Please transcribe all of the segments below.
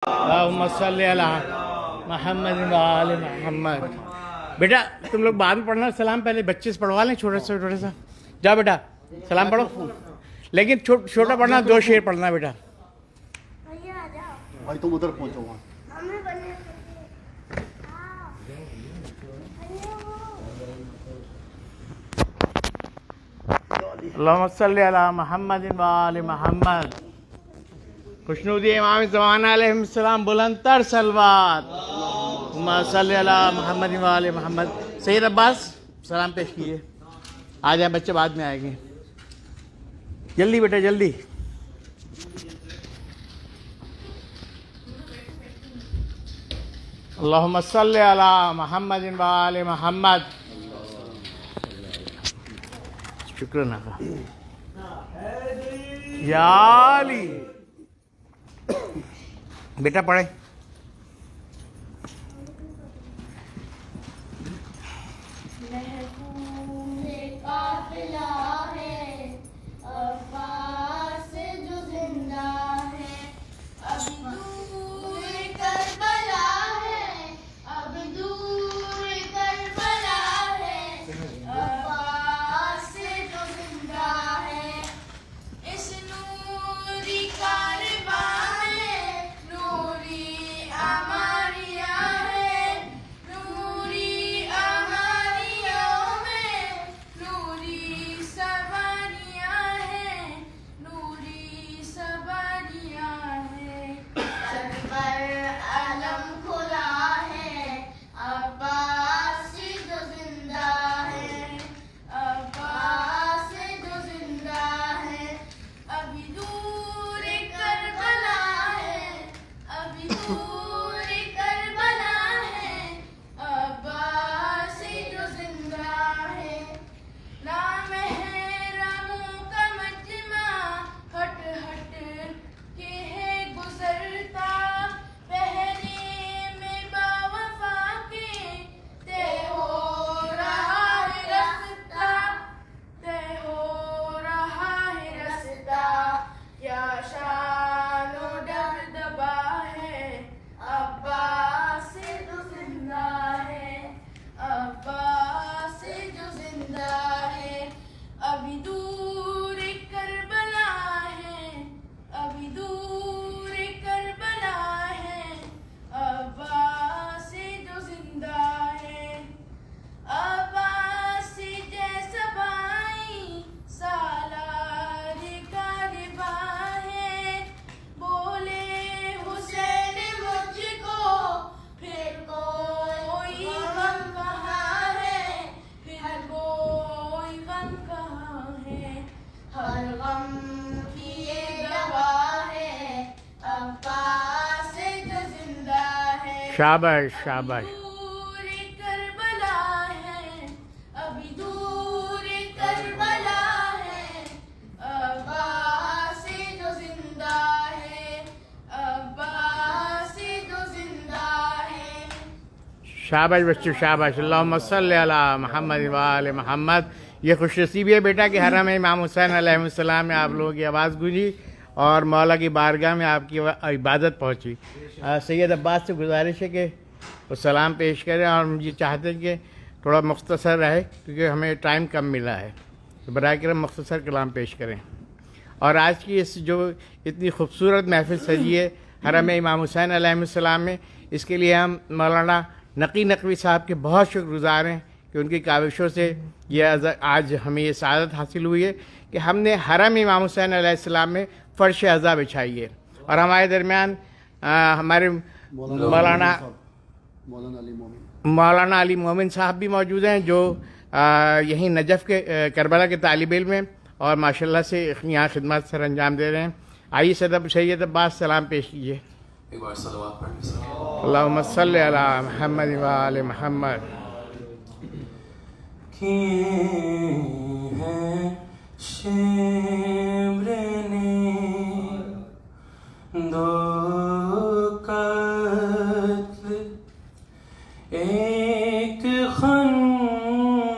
اللہم صلی علی محمد و آل محمد. بیٹا تم لوگ بعد میں پڑھنا سلام، پہلے بچے سے پڑھوا لیں چھوٹا سا. جاؤ بیٹا سلام پڑھو، لیکن چھوٹا پڑھنا، 2 شعر پڑھنا بیٹا. بھائی تم ادھر پہنچو وہاں. اللہم صلی علی محمد و آل محمد. خوشنودی امام زمانہ علیہ السلام، بلند تر صلوات. اللہم صلی علی محمد و آل محمد. سید عباس سلام پیش کیجیے. آ جائیں بچے، بعد میں آئیں گے. جلدی بیٹا جلدی. اللہم صلی علی محمد و آل محمد. شکرا یا علی. بیٹا پڑھیں. شاباش شاباش. شاباش بچوں شاباش. اللہم صلی علی محمد و آل محمد. یہ خوش نصیبی ہے بیٹا کہ حرم امام حسین علیہ السلام میں آپ لوگوں کی آواز گونجی اور مولا کی بارگاہ میں آپ کی عبادت پہنچی. سید عباس سے گزارش ہے کہ وہ سلام پیش کریں، اور مجھے چاہتے ہیں کہ تھوڑا مختصر رہے کیونکہ ہمیں ٹائم کم ملا ہے، تو براہ کرم مختصر کلام پیش کریں. اور آج کی اس جو اتنی خوبصورت محفل سجی ہے حرم امام حسین علیہ السلام میں، اس کے لیے ہم مولانا نقی نقوی صاحب کے بہت شکر گزار ہیں کہ ان کی کاوشوں سے یہ آج ہمیں یہ سعادت حاصل ہوئی ہے کہ ہم نے حرم امام حسین علیہ السلام میں فرش عزا بچھائی ہے. اور ہمارے درمیان ہمارے مولانا علی مومن صاحب بھی موجود ہیں، جو یہیں نجف کے کربلا کے طالب علم ہیں اور ماشاءاللہ سے یہاں خدمات سر انجام دے رہے ہیں. آئیے سید عباس سلام پیش کیجیے. ایک بار صلوات پڑھیں. اللہم صلی علی محمد و آل محمد. شمر نے دو قتل ایک خنجر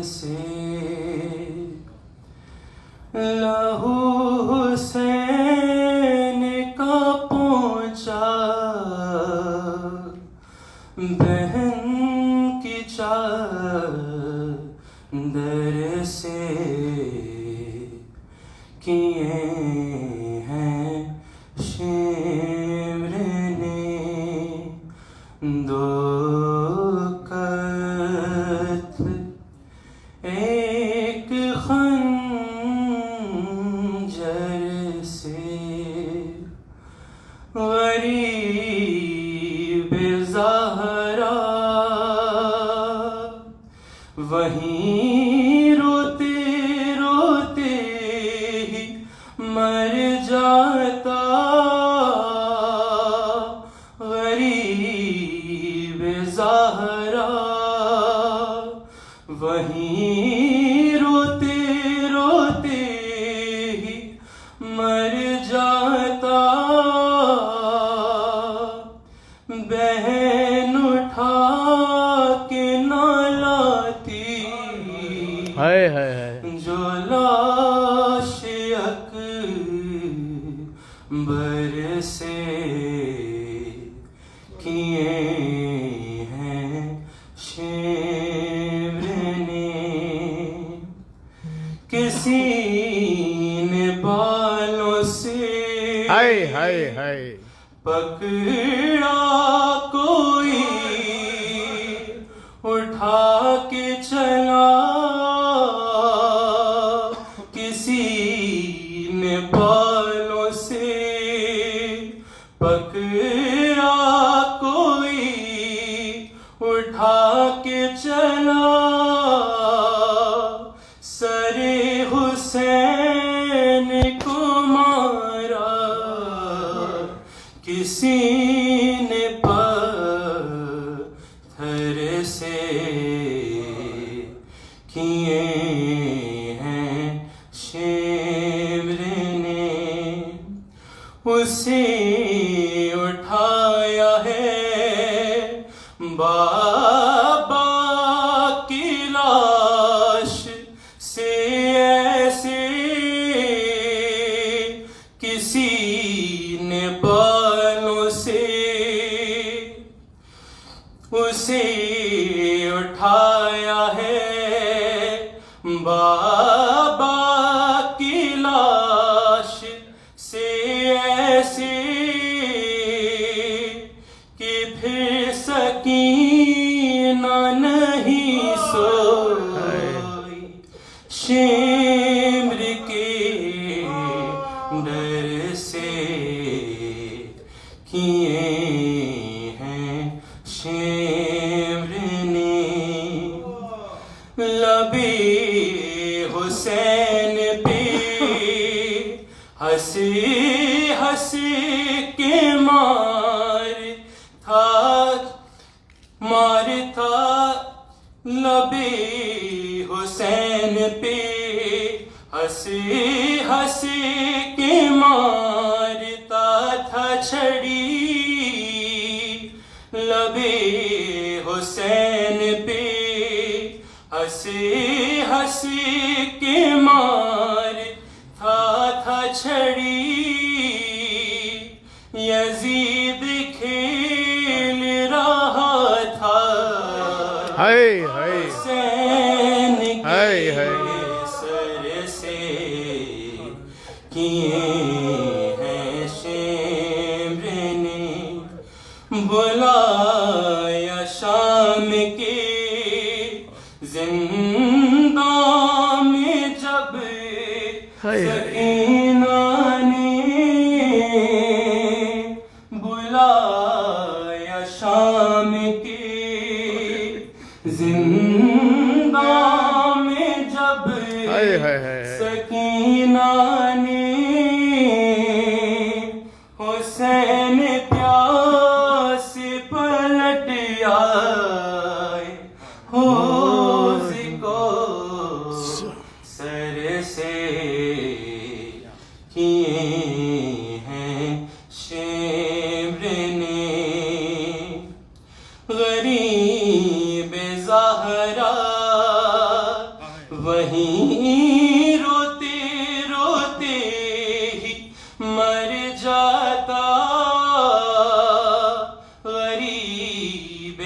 سے لہو حسین کا بہن کی چادر سے کیے ہیں شمر نے دو قتل ایک خنجر سے غریب زہرا وہیں روتے روتے ہی مر جاتا غریب زہرا وہیں روتے روتے ہی مر جاتا بہن اٹھا کے نہ لاتی ہائے ہائے ہائے جو لاش اکبر سے کیے ہیں شمر نے کسی نے بالوں سے ہائے ہائے ہائے پکڑا کوئی اٹھا کے چلا کسی نے بالوں سے پکڑا کوئی اٹھا کے چلا سر حسین کو مارا کسی نے پتھر سے کیے ہیں شمر نے اسے اٹھایا ہے بابا کی لاش سے ایسے کسی نے بالوں سے اسے اٹھایا ہے بابا کی لاش سے ایسے کہ پھر سکینہ نہیں سوئی شمر کے ڈر سے کیے ہیں شمر نے لبِ حسین پہ ہنسی ہنسی کے مار تھا لبِ حسین پہ ہنسی ہنسی کے مارتا تھا چھڑی لبِ حسین پہ ہنسی ہنسی کے مارتا تھا چھڑی یزید کھیل رہا تھا ہائے ہائے حسین ہائے کے ہائے سر سے کیے ہیں شمر نے بلایا شام کے زندان میں جب ہائے سکینہ نے بلایا شام کے زندان میں جب ہائے ہائے ہائے سکینہ نے حسین پیاس پلٹ آئے حوض کو سر سے کیے ہیں شمر نے غریب زہرا وہیں روتے روتے ہی مر جاتا غریب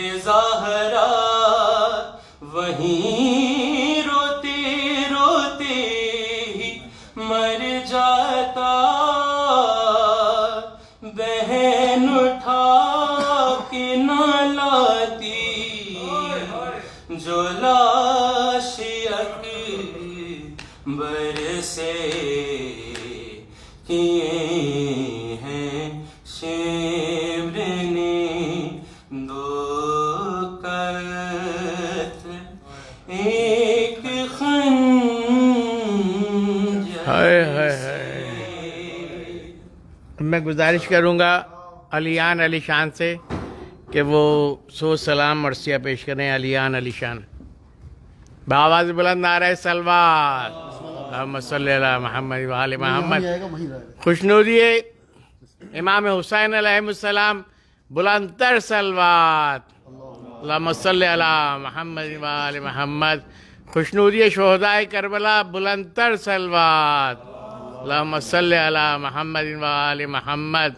بہن اٹھا کے نہ لاتی جو لاش اکبر سے کیے ہیں شیبر نے دو قتل ایک خنجر ہائے ہائے ہائے۔ میں گزارش کروں گا علیان علی شان سے کہ وہ سو سلام مرثیہ پیش کریں۔ علیان علی شان بآواز بلند نعرہ صلوات اللہم صلی علی محمد وآل محمد۔ خوشنودی امام حسین علیہ السلام بلند تر صلوات اللہم صلی علی محمد وآل محمد۔ خوشنودی شہدائے کربلا بلند تر صلوات اللہم صلی علی محمد وآل محمد۔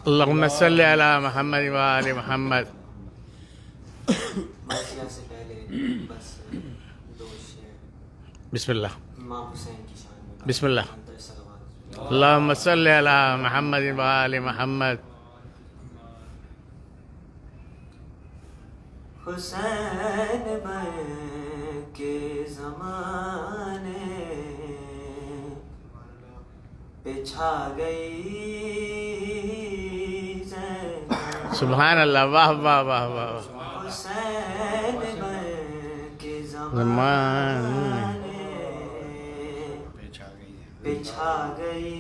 اللہم صلی علی محمد وآل محمد۔ مرثیہ سے پہلے بس دو شعر بسم اللہ امام حسین کی شان میں بسم اللہ۔ اندر صلوات۔ اللہم صلی علی محمد وآل محمد۔ حسین بن کے زمانے پہ چھا گئی زینب۔ سبحان اللہ، واہ واہ واہ واہ۔ حسین بن کے زمانے زمانے پہ چھا گئی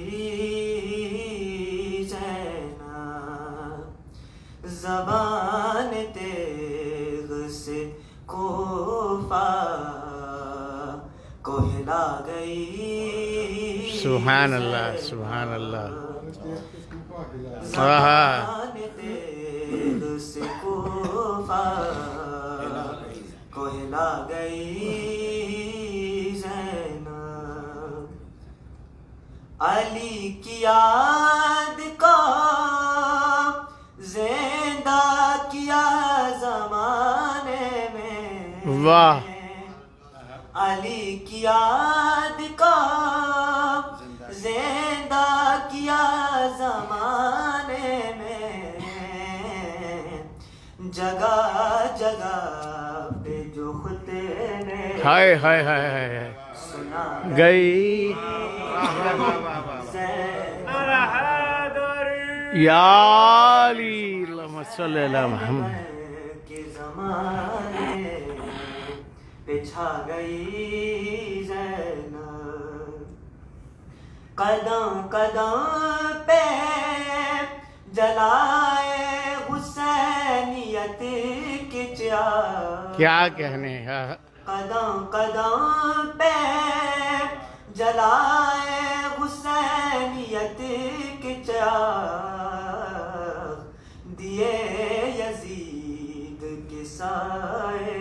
زینب۔ زبان تیغ سے کوفہ کو ہلا گئی۔ سبحان اللہ سبحان اللہ۔ زبان تیغ سے کوفہ کو ہلا گئی زینب۔ علی کی یاد کو زندہ کیا زمانے میں۔ واہ۔ علی کی یاد کو زندہ کیا زمانے میں۔ جگہ جگہ پہ جو خطبے ہائے ہائے ہائے ہائے سنا گئی یا علی اللہم صلی علی محمد۔ کے زمانے پہ چھا گئی زینب۔ قدم قدم پہ جلائے حسینیت کی چراغ۔ کیا کہنے ہیں۔ قدم قدم پہ جلائے حسینیت کی چراغ۔ دیے یزید کے سائے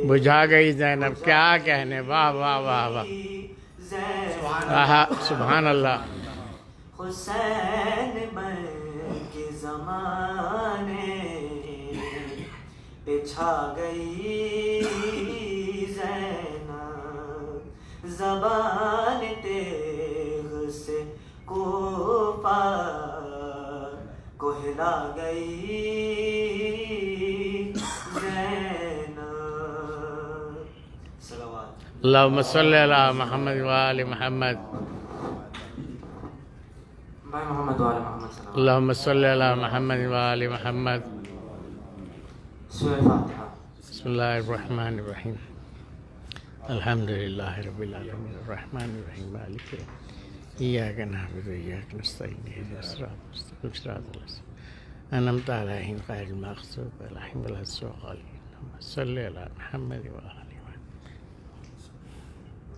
بجھا گئی زینب، کیا کہنے، واہ واہ واہ واہ۔ سبحان اللہ۔ حسین بن کے زمانے پہ چھا گئی زینب۔ زبان تیغ سے کوفہ کو ہلا گئی زینب۔ صلوات۔ اللہم صلی علی محمد وآل محمد۔ بھائی محمد وآل محمد صلی اللہ اللہم صلی علی محمد وآل محمد۔ سورہ فاتحہ۔ بسم اللہ الرحمن الرحیم۔ الحمدللہ رب العالمین الرحمن الرحیم مالک یوم الدین ایاک نعبد و ایاک نستعین اہدنا الصراط المستقیم صراط الذین انعمت علیہم غیر المغضوب علیہم ولا الضالین۔ اللہم صلی علی محمد وآل محمد۔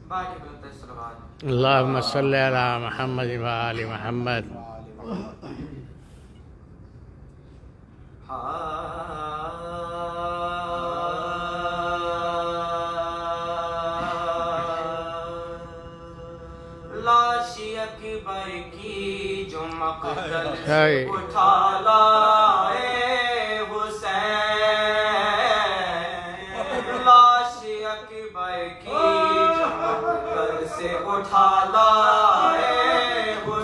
باقی بلند صلوات۔ اللہم صلی علی محمد وآل محمد۔ لاش اکبر کی جو مقتل سے ہے اٹھا لائے حسین۔ لاش اکبر کی جو مقتل سے اٹھا لائے حسین۔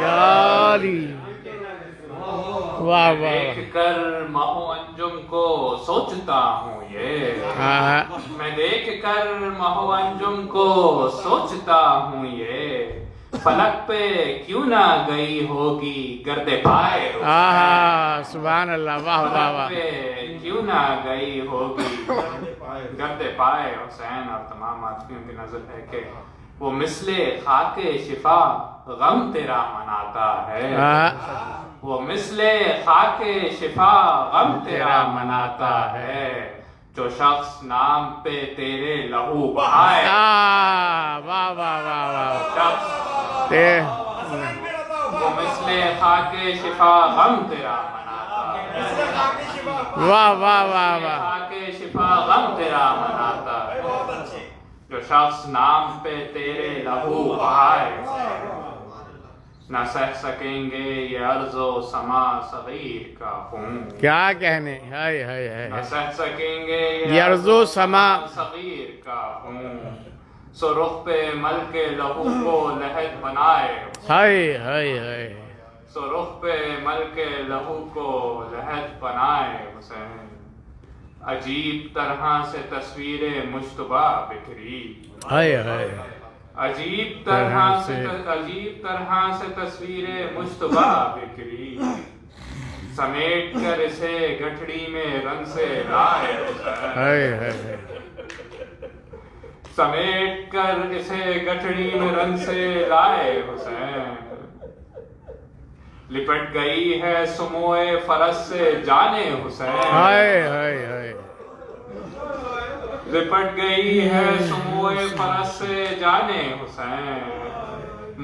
یا علی واہ واہ دیکھ کر مہو انجم کو سوچتا ہوں یہ ہاں میں دیکھ کر مہو انجم کو سوچتا ہوں یہ فلک پہ کیوں نہ گئی ہوگی گرد پائے ہاں سبحان اللہ واہ واہ واہ فلک پہ کیوں نہ گئی ہوگی گرد پائے حسین. اور تمام عاطفیوں کی نظر ہے کہ وہ مثل خاک شفا غم تیرا مناتا ہے وہ مثل خاک شفا غم تیرا مناتا ہے جو شخص نام پہ تیرے لہو بہائے واہ واہ واہ واہ شخص وہ مثل خاک شفا غم تیرا مناتا ہے واہ واہ واہ واہ خاک شفا غم تیرا مناتا ہے جو شخص نام پہ تیرے لہو بہائے نہ سہ سکیں گے یہ عرض و سما صغیر کا خون کیا کہنے ہائے ہائے ہائے نہ سہ سکیں گے یہ عرض و سما صغیر کا خون سو رخ پہ مل کے لہو کو لہد بنائے ہائے ہائے ہائے سو رخ پہ مل کے لہو کو لہد بنائے حسین. عجیب طرح سے تصویر مشتبہ بکھری ہائے ہائے عجیب طرح سے تصویر مشتبہ بکھری سمیٹ کر اسے گٹھڑی میں رن سے لائے ہائے ہائے سمیٹ کر اسے گٹھڑی میں رن سے لائے حسین. لپٹ گئی ہے سموئے فرس سے جانے حسین ہائے ہائے ہائے لپٹ گئی ہے سموئے فرس سے جانے حسین.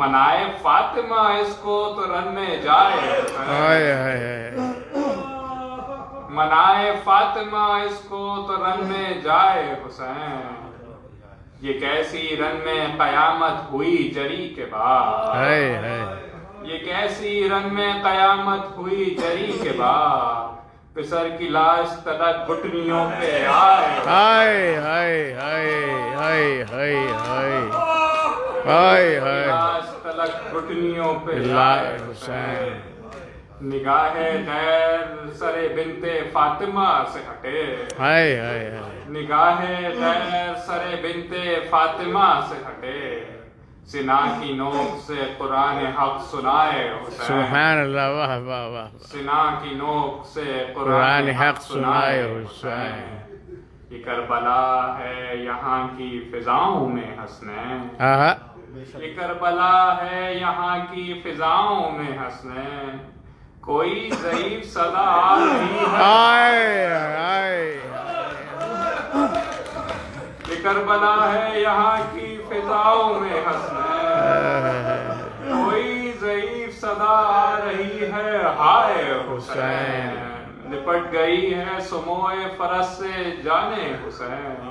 منائے فاطمہ اس کو تو رن میں جائے حسین ہائے ہائے منائے فاطمہ اس کو تو رن میں جائے حسین. یہ کیسی رن میں قیامت ہوئی جری کے بعد ہائے ہائے یہ کیسی رن میں قیامت ہوئی جری کے بعد پسر کی لاش تلک گھٹنیوں پہ آئے ہائے ہائے ہائے ہائے ہائے ہائے ہائے ہائے لاش تلک گھٹنیوں پہ لائے آئے حسین. نگاہ غیر سر بنت فاطمہ سے ہٹے ہائے ہائے ہائے نگاہ غیر سر بنت فاطمہ سے ہٹے سنا کی نوک سے قرآن حق سنائے حسین. سبحان اللہ واہ واہ واہ سنا کی نوک سے قرآن حق سنائے حسین. یہ کربلا ہے یہاں کی فضاؤں میں حسنین ہاں یہ کربلا ہے یہاں کی فضاؤں میں حسنین. کوئی ضعیف صدا آ رہی ہے ہائے ہائے یہ کربلا ہے یہاں کی فضاؤں میں حسنین. کوئی ضعیف صدا آ رہی ہے ہائے حسین. لپٹ گئی ہے سموئے فرس سے جانے حسین.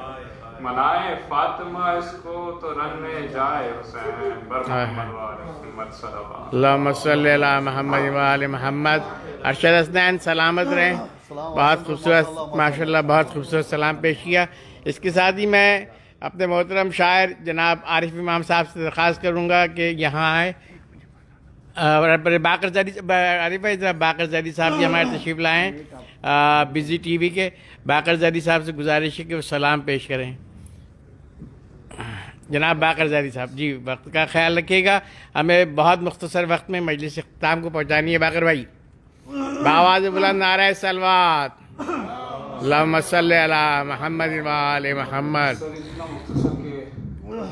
منائے فاطمہ اس کو تو رن میں جائے حسین. بر محمد و آل محمد صلی اللہ علیہ وسلم. اللہم صلی علی محمد و آل محمد. ارشد حسنین سلامت رہیں. بہت خوبصورت ماشاءاللہ بہت خوبصورت سلام پیش کیا. اس کے ساتھ ہی میں اپنے محترم شاعر جناب عارف امام صاحب سے درخواست کروں گا کہ یہاں آئے. باقر زیدی عارف بھائی ذرا باقر زیدی صاحب بھی ہمارے تشریف لائیں بزی ٹی وی کے. باقر زیدی صاحب سے گزارش ہے کہ وہ سلام پیش کریں. جناب باقر زیدی صاحب جی وقت کا خیال رکھیے گا. ہمیں بہت مختصر وقت میں مجلس اختتام کو پہنچانی ہے. باقر بھائی بآواز بلند نعرہ سلوات اللہم صلی علی محمد و آل محمد.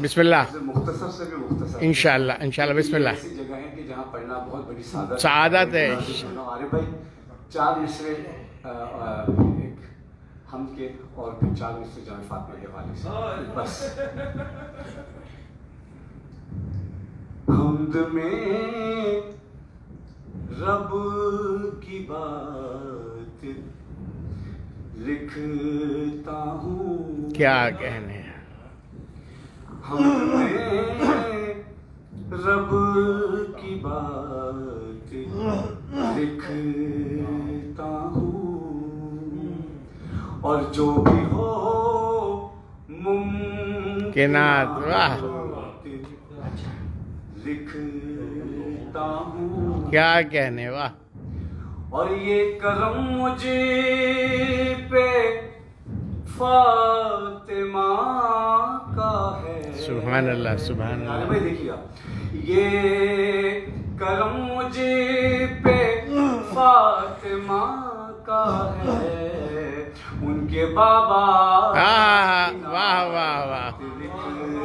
بسم اللہ مختصر سے بھی مختصر انشاءاللہ انشاءاللہ بسم اللہ. ایسی جگہ ہے کہ جہاں پڑھنا بہت بڑی سعادت سعادت ہے. عارف بھائی 4 مصرے ایک حمد کے اور پھر 4 مصرے جان فاطمہ کے حوالے سے بس. حمد میں رب کی بات لکھتا ہوں کیا کہنے ہیں. حمد میں رب کی بات لکھتا ہوں اور جو بھی ہو ممکنات واہ لکھتا کرتا ہوں. کیا کہنے, واہ. اور یہ کرم مجھے پہ فاطمہ کا ہے. سبحان اللہ, سبحان اللہ. بھائی دیکھیے آپ, یہ کرم مجھے پہ فاطمہ کا ہے, ان کے بابا. واہ واہ واہ,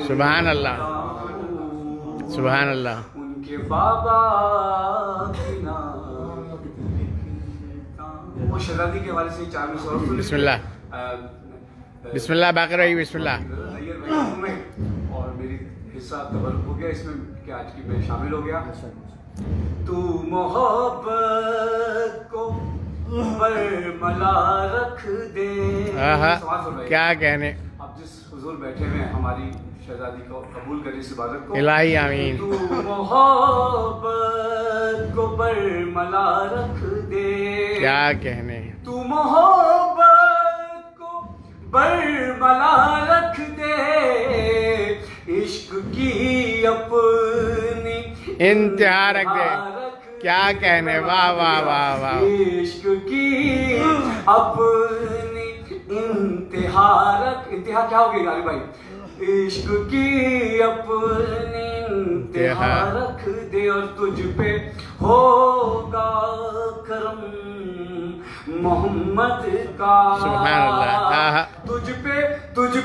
سبحان اللہ, سبحان اللہ. ان کے بابا کی نام. وہ شہزادی کے حوالے سے 4 میں بسم اللہ, بسم اللہ, باقی رہی, بسم اللہ. اور میری حصہ تبرک ہو گیا اس میں کہ آج کی میں شامل ہو گیا. تو محبت کو برملا رکھ دے. کیا کہنے. اب جس حضور بیٹھے ہوئے ہماری شہزادی کو قبول کرے اس عبادت کو. الہی آمین. تو محبت کو برملا رکھ دے. کیا کہنے. تو محبت کو برملا رکھ دے, عشق کی اپنی انتہا رکھ دے. کیا کہنے, واہ واہ واہ واہ. عشق کی اپنی انتہا رکھ. انتہا کیا ہوگی غالب بھائی؟ عشق کی اپنی انتہا رکھ دے, اور تجھ پہ ہوگا کرم محمد کا. سبحان اللہ. تجھ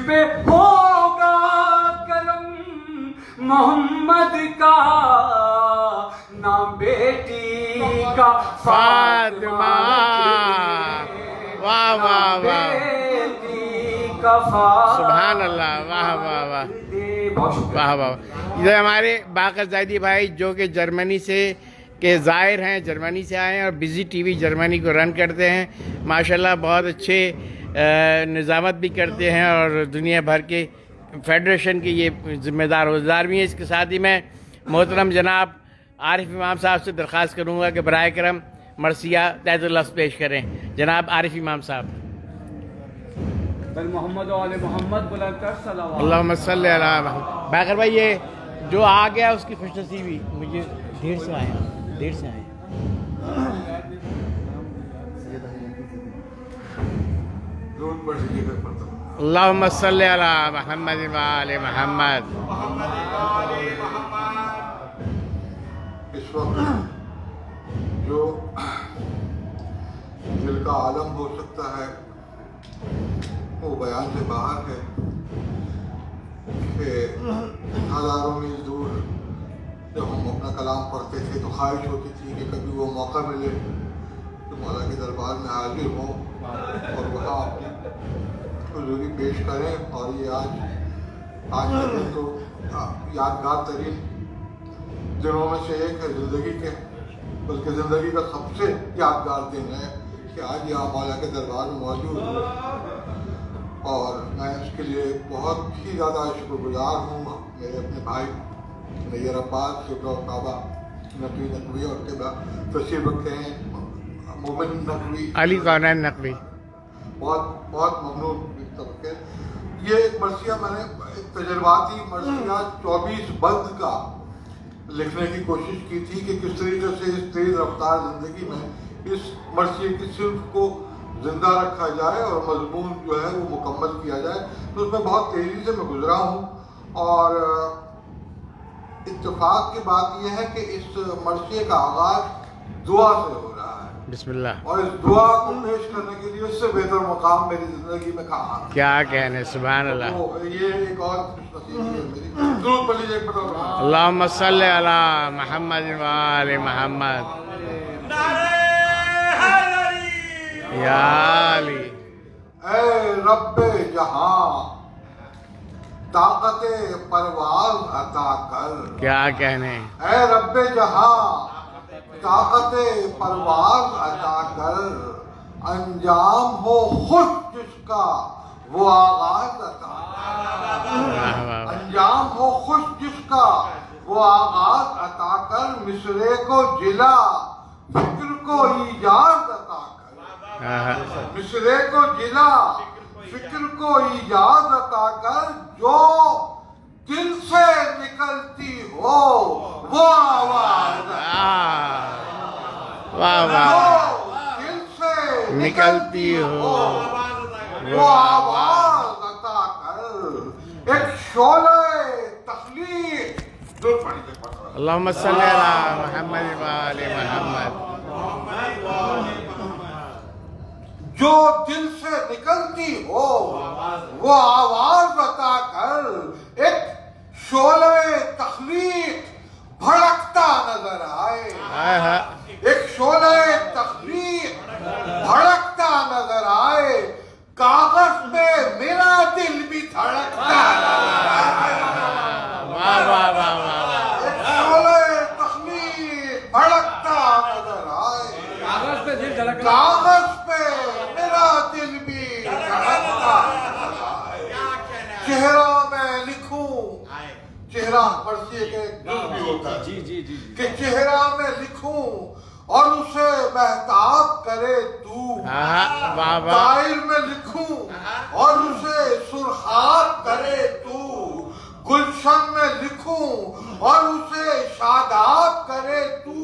پہ ہوگا کرم محمد کا. نام بیٹی کا فاطمہ. واہ واہ واہ, سبحان اللہ, واہ واہ واہ, واہ واہ. یہ ہمارے باقر زیدی بھائی جو کہ جرمنی سے کے زائر ہیں, جرمنی سے آئے ہیں اور بزی ٹی وی جرمنی کو رن کرتے ہیں. ماشاءاللہ بہت اچھے نظامت بھی کرتے ہیں اور دنیا بھر کے فیڈریشن کے یہ ذمہ دار عہدیدار بھی ہیں. اس کے ساتھ ہی میں محترم جناب عارف امام صاحب سے درخواست کروں گا کہ برائے کرم مرثیہ تحت اللفظ پیش کریں. جناب عارف امام صاحب. محمد و آل محمد بلند کر صلوات. اللہم صلی علی محمد. باقر بھائی یہ جو آ گیا اس کی خوش نصیبی, مجھے دیر سے آئے. اللہم صلی علی محمد و آل محمد. اس وقت جو دل کا عالم ہو سکتا ہے وہ بیان سے باہر ہے کہ ہزاروں میل دور جب ہم اپنا کلام پڑھتے تھے تو خواہش ہوتی تھی کہ کبھی وہ موقع ملے کہ مولا کے دربار میں حاضر ہوں اور وہاں اپنی حضوری پیش کریں. اور یہ آج کا دن تو یادگار ترین دنوں میں سے ایک ہے زندگی کے, بلکہ زندگی کا سب سے یادگار دن ہے کہ آج یہاں مولا کے دربار میں موجود ہوں. اور میں اس کے لیے بہت ہی زیادہ شکر گزار ہوں. میرے اپنے بھائی نیر عباس قبلہ کعبہ نقوی نقوی اور قبلہ تشریف رکھتے ہیں مومن نقوی علی کونین نقوی, بہت بہت ممنون. یہ ایک مرثیہ میں نے ایک تجرباتی مرثیہ 24 بند کا لکھنے کی کوشش کی تھی کہ کس طریقے سے اس تیز رفتار زندگی میں اس مرثیے کی صرف کو زندہ رکھا جائے اور مضمون جو ہے وہ مکمل کیا جائے. تو اس میں بہت تیزی سے میں گزرا ہوں اور اتفاق کی بات یہ ہے کہ اس مرثیے کا آغاز دعا سے ہو رہا ہے. بسم اللہ. اور اس دعا کو پیش کرنے کے لیے اس سے بہتر مقام میری زندگی میں کہاں. کیا کہنے, سبحان اللہ. یہ ایک اور خوش نصیبی ہے میری. درود پڑھ لیجیے. اللہم صلی علی محمد و آل محمد. یا علی. اے رب جہاں طاقت پرواز عطا کر. کیا کہنے. اے رب جہاں طاقت پرواز عطا کر. انجام ہو خوش جس کا وہ آغاز عطا کر. انجام ہو خوش جس کا وہ آغاز عطا کر. مصرے کو جلا فکر کو ایجاد عطا کر. مصرے کو جلا فکر کو ایجاد عطا کر. جو دل سے نکلتی ہو وہ آواز نکلتی ہو وہ آواز عطا کر، ایک شعلہ تخلیق اللہم صلی علی محمد وآل محمد جو دل سے نکلتی ہو وہ آواز عطا کر، ایک شعلہ تخلیق بھڑکتا نظر آئے، ایک شعلہ تخلیق بھڑکتا نظر آئے، کاغذ پہ میرا دل بھی دھڑکتا نظر آئے، واہ واہ واہ واہ ایک شعلہ تخلیق بھڑکتا نظر آئے، کاغذ پہ میرا دل بھی دھڑکتا نظر آئے، چہرہ میں لکھوں، چہرہ مرثیے کے ایک جز بھی ہوتا ہے کہ چہرہ میں لکھوں اور اسے مہتاب کرے تو، طائر میں لکھوں اور اسے سرخاب کرے تو، گلشن میں لکھوں اور اسے شاداب کرے تو،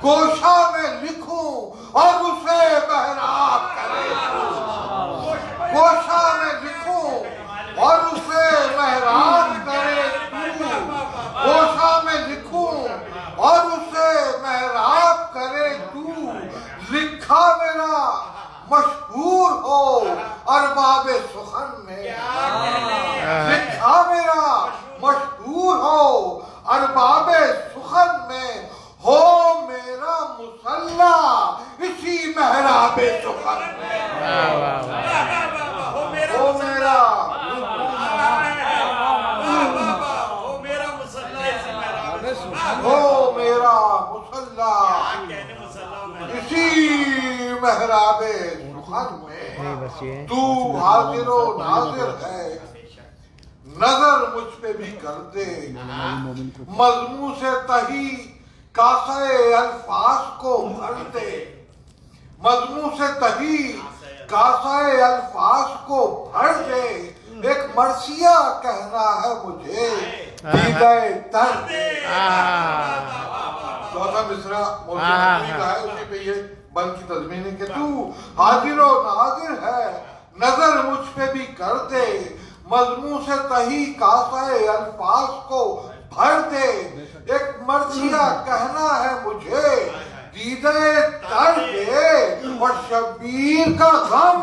گوشہ میں لکھوں اور اسے محراب کرے تو، گوشہ میں لکھوں اور اسے محراب کرے تو، گوشہ میں لکھوں اور اسے محراب کرے تو، لکھا میرا مشہور ہو ارباب سخن میں، لکھا میرا مشہور ہو ارباب سخن میں، ہو میرا مصلی اسی محراب سخن میں، ہو میرا ہو میرا مصلی اسی محراب سخن میں، تو حاضر و ناظر ہے، نظر مجھ پہ بھی کر دے، مضمون سے تہی کاسہ الفاظ کو بھر دے، مضمون سے تہی کاسہ الفاظ کو بھر دے، ایک مرثیہ کہنا ہے مجھے دیدہ تر دے، چوتھا مصرع موسیقی کا ہے، اسی پہ یہ بند کی تضمین ہے کہ تو حاضر و ناظر ہے، نظر مجھ پہ بھی کر دے، مضمون سے تہی کاسہ الفاظ کو بھر دے، ایک مرثیہ کہنا ہے مجھے دیدہ تر دے، اور شبیر کا غم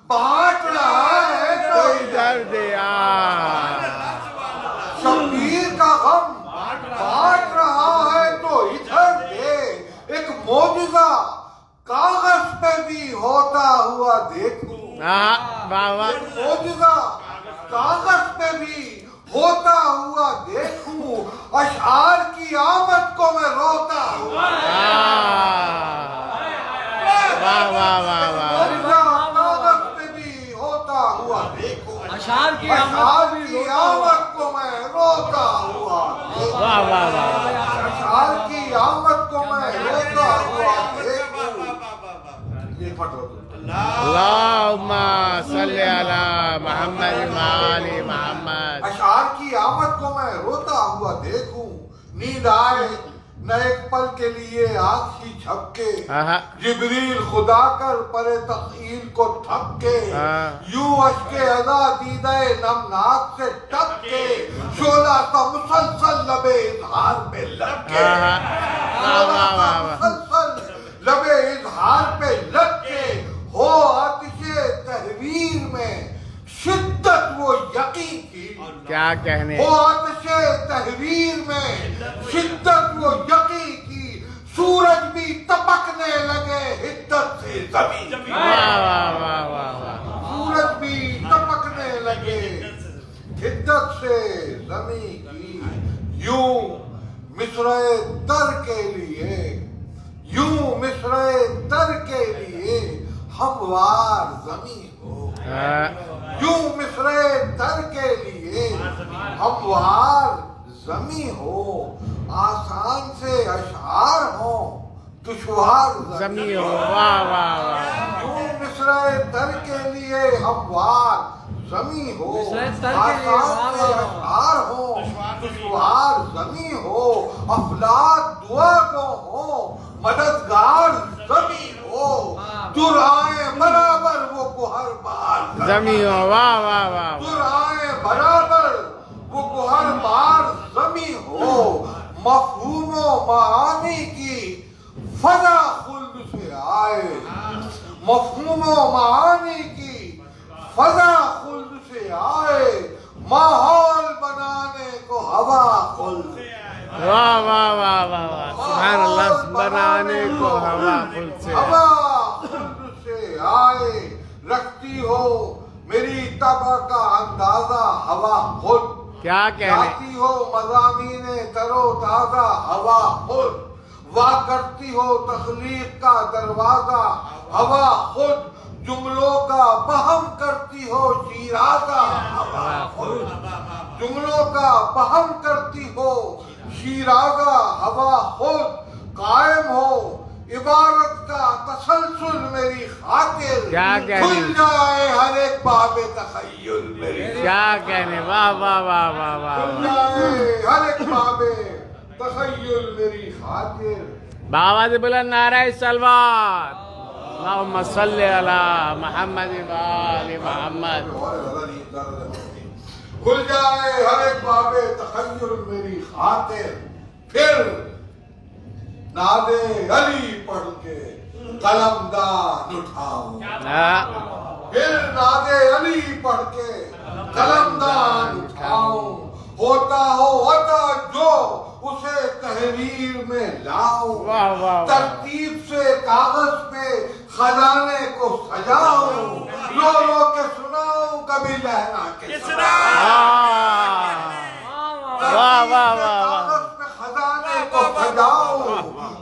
بانٹ رہا ہے کوئی درد شبیر کا غم بانٹ رہا ہے تو ادھر دے، ایک معجزہ کاغذ پہ بھی ہوتا ہوا دیکھوں، ایک معجزہ کاغذ پہ بھی ہوتا ہوا دیکھوں، اشعار کی آمد کو میں روتا ہوا کاغذ پہ بھی ہوتا ہوا دیکھوں، اشعار کی آمد کو میں روتا ہوا اشعار کی آمد کو میں روتا ہوا دیکھوں، اللہم صلی علی محمد وآل محمد اشعار کی آمد کو میں روتا ہوا دیکھوں، نیند آئے نہ ایک پل کے لیے آنکھ ہی جھپکے، جبریل خدا کر پرے تخیل کو تھپ کے، یوں اشک اذا دیدہ نمناک سے ٹپ کے، شعلہ سا مسلسل لب اظہار پہ لگ کے، شعلہ سا مسلسل لب اظہار پہ لگ کے، ہو آتش تحریر میں شدت وہ یقین کی، کیا کہنے، ہو آتش تحریر میں شدت وہ یقین کی، سورج بھی تپکنے لگے حدت سے زمین کی، سورج بھی تپکنے لگے حدت سے زمین کی، یوں مصرع تر کے لیے، یوں مصرع تر کے لیے ہموار زمین ہو، یوں مصرع تر کے لیے ہموار زمین ہو، آسان سے اشعار ہوں دشوار زمین ہو، یوں مصرع تر کے لیے ہموار زمین ہو، آسان سے اشعار ہوں دشوار زمین ہو، افلاک دعا کو ہوں مددگار زمین ہو، دعائیں بنا زمین ہو. واہ واہ واہ. در آئے برابر وہ گوہر بار زمین ہو. مفہوم و معانی کی فضا خلد سے آئے. مفہوم و معانی کی فضا خلد سے آئے. ماحول بنانے کو ہوا خلد سے آئے. واہ واہ واہ واہ واہ. سبحان اللہ. بنانے کو ہوا خلد سے. ہوا خلد سے آئے. رکھتی ہو میری طبع کا اندازہ ہوا خود. کیا کہنے. جاتی ہو مضامین ترو تازہ ہوا خود. وا کرتی ہو تخلیق کا دروازہ ہوا خود. جملوں کا بہم کرتی ہو شیرازہ ہوا خود. جملوں کا بہم کرتی ہو شیرازہ ہوا خود. قائم ہو عبارت کا تسلسل میری خاطر. کیا کہنے. کھل جائے ہر ایک باب تخیل میری. کیا کہنے. واہ واہ واہ واہ واہ. کھل جائے ہر ایک باب تخیل میری خاطر. بآواز بلند نعرہ سلوات. اللہم صلی علی محمد و آل محمد. کھل جائے ہر ایک باب تخیل میری خاطر. پھر ناد علی پڑھ کے قلم دان اٹھاؤں. پھر ناد علی پڑھ کے قلم دان اٹھاؤں. ہوتا ہو عطا جو اسے تحریر میں لاؤں. واہ واہ. ترتیب سے کاغذ پہ خزانے کو سجاؤں. رو رو کے سناؤں کبھی لہرا کے واہ واہ واہ. کاغذ پہ خزانے کو سجاؤں.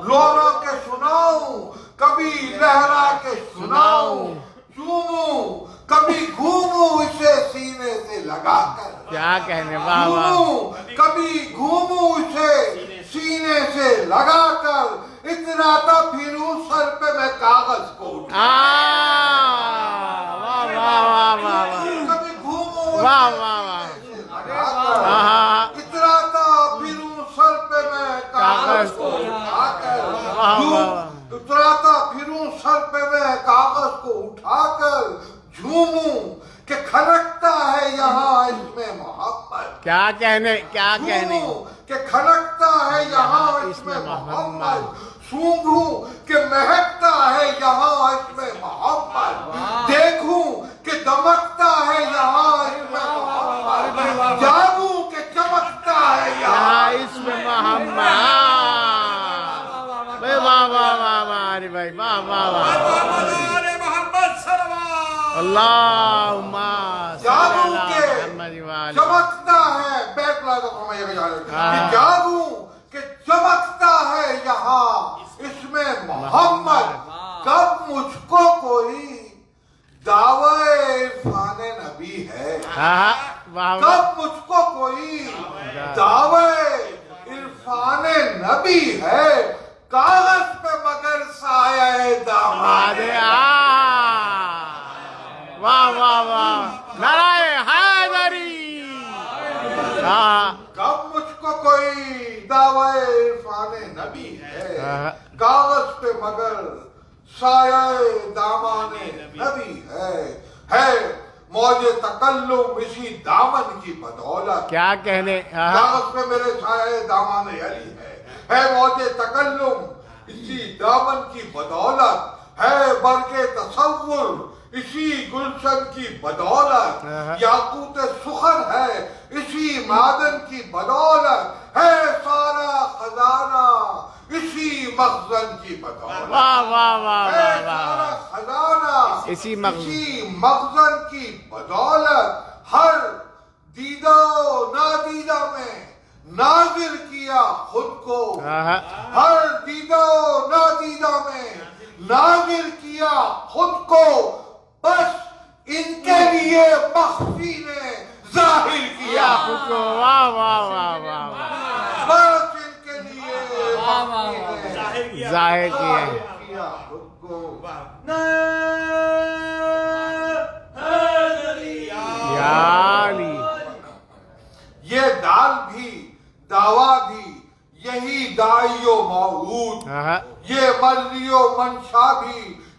رو رو کے سناؤں کبھی لہرا کے سناؤں. چوموں کبھی گھوموں اسے سینے سے لگا کر. کیا کہنے. واہ واہ. گھوموں کبھی گھوموں اسے سینے سے لگا کر. اتراتا پھروں سر پہ میں کاغذ کو اٹھا. واہ واہ واہ واہ. کبھی گھوموں واہ واہ واہ. اتراتا پھروں سر پہ میں کاغذ کو اٹھا کر. اتراتا پھروں سر پہ میں کاغذ کو اٹھا کر. جھوموں کہ کھنکتا ہے یہاں اس میں محمد. کیا کہنے. کیا کہنے. کہ کھنکتا ہے یہاں اس میں محمد. سونگھوں کہ مہکتا ہے یہاں اس میں محمد. دیکھوں کہ دمکتا ہے یہاں اس میں محمد. جاگوں کہ چمکتا ہے یہاں اس میں محمد. واہ واہ واہ واہ. ارے بھائی واہ واہ واہ. اللہم جاگوں کہ چمکتا ہے. بیت لا دو فرمائیے کہ جاگوں کہ چمکتا ہے یہاں اس میں محمد. کب مجھ کو کوئی دعوی عرفان نبی ہے. کب مجھ کو کوئی دعوی عرفان نبی ہے. کاغذ پہ مگر سایہ داماد. واہ واہ واہ. نعرہ حیدری. کب مجھ کو کوئی دعوی عرفان نبی ہے. کاغذ پہ مگر سایہ دامان نبی ہے. موج تکلم اسی دامن کی بدولت. کیا کہنے. کاغذ پہ میرے سایہ دامان علی ہے موج تکلم اسی دامن کی بدولت. ہے برق تصور اسی گلشن کی بدولت. یاقوت سخن ہے اسی معدن کی بدولت. ہے سارا خزانہ اسی مخزن کی بدولت. واہ واہ واہ ہے واہ سارا واہ. خزانہ اسی مخزن کی بدولت. ہر دیدہ و نادیدہ میں نازل کیا خود کو. ہر دیدہ و نادیدہ میں نازل کیا خود کو. بس ان کے لیے مخفی نے ظاہر کیا خود کو. واہ واہ واہ واہ. بس ان کے لیے مخفی نے ظاہر کیا خود کو. یا علی. یہ دال بھی دعویٰ بھی یہی داعی و موعود. یہ مرضی و منشا بھی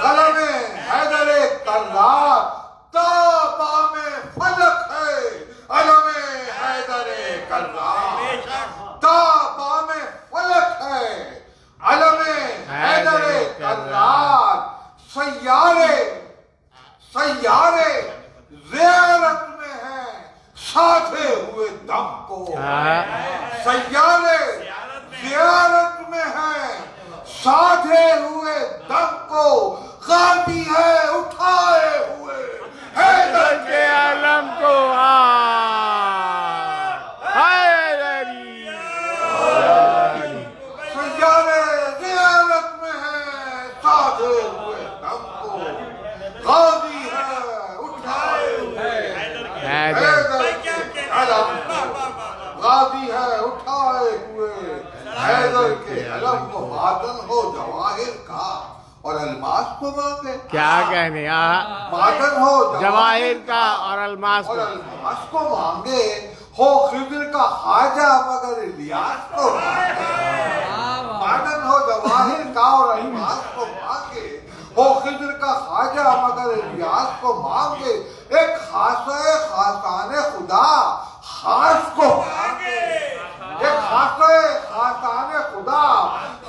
قلم حیدر کرار تا بام فلک ہے علم حیدر کرار تا بام فلک ہے علم حیدر کرار سیارے زیارت میں ہیں ساتھے ہوئے دم کو سیارے زیارت میں ہیں ساتھے ہوئے دم کو غازی ہے اٹھائے ہوئے حیدر کے عالم کو سیارے زیارت میں ہیں ساتھے ہوئے دم کو غازی ہے اٹھائے ہوئے حیدر کے علم کو غازی ہے اٹھائے ہوئے حیدر کے علم کو معدن ہو جواہر کا اور الماس کو مانگے کیا کہنے معدن ہو جواہر کا اور الماس اور کو الماس کو مانگے ہو خضر کا خواجہ مگر الیاس کو مانگے معدن ہو جواہر کا اور الماس کو مانگے ہو خضر کا خواجہ مگر الیاس کو مانگے ایک خاصہ خاصان خدا خاص کو مانگے ایک خاصہ خاصان خدا